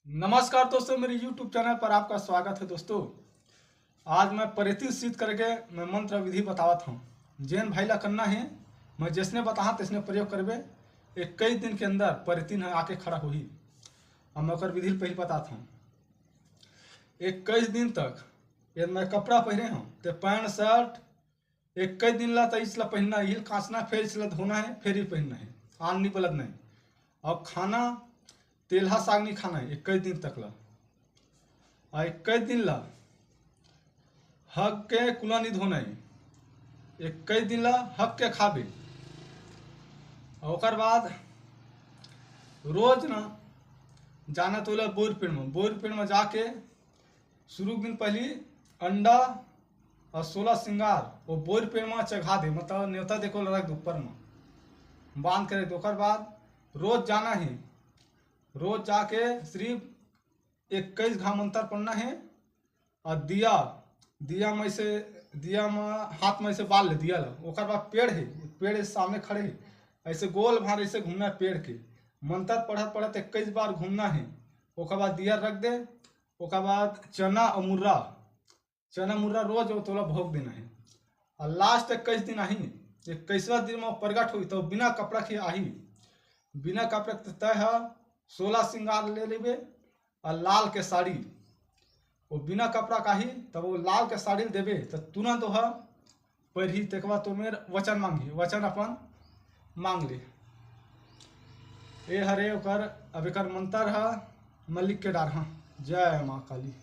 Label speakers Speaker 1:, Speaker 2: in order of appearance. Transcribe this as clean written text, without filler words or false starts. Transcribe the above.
Speaker 1: नमस्कार दोस्तों, मेरे YouTube चैनल पर आपका स्वागत है। दोस्तों, आज मैं परिति सिद्ध करके मैं मंत्र विधि बतावत हूँ। जैन भाई ला करना है, मैं जिसने बताहा तैसने प्रयोग करबे। 21 दिन के अंदर परिति आके खड़ा हुई। अब मैं ओकर विधि पहले बताता हूँ। 21 दिन तक यदि मैं कपड़ा पहने हूँ तो पैंट शर्ट 21 दिन ला तो इसला पहनना है, कांचना, फिर इसला धोना है, फिर ही पहनना है, आन नहीं पलट नहीं। और खाना तेलहा साग नहीं खाना है 21 दिन तक ला। और 21 दिन ला हक के कुला नहीं धोना है। 21 दिन ला हक के खाबे। और ओकर बाद रोज ना जाना तो बोर पेड़ में जाके शुरू दिन पहले अंडा और 16 श्रृंगार वो बोर पेड़ में चढ़ा दे, मतलब न्योता देखो रख दे ऊपर में बांध करे। दोकर बाद रोज जाना है, रोज जाके सिर्फ 21 घा मंत्र पढ़ना है। और दिया में हाथ में से बाल ले दिया ला। ओकर बाद पेड़ सामने खड़े है, ऐसे गोल भार ऐसे घूमना है पेड़ के। मंत्र पढ़त 21 बार घूमना है। ओकर बाद दिया रख दे। ओकर बाद चना और मुर्रा रोज वो तोला भोग देना है। और लास्ट 21 दिन आही, 21वां दिन में प्रगट हुई तो बिना कपड़ा के आही। बिना कपड़ा तय है 16 श्रृंगार ले लेबे और लाल के साड़ी। वो बिना कपड़ा का ही तब वो लाल के साड़ी देबे तो तुरंत वह पढ़ी। तेकवा तो मेरे वचन मांगी, वचन अपन मांग ले। ये हरे ओकर अब एक मंत्र है, मैं लिख के डार। हाँ, जय माँ काली।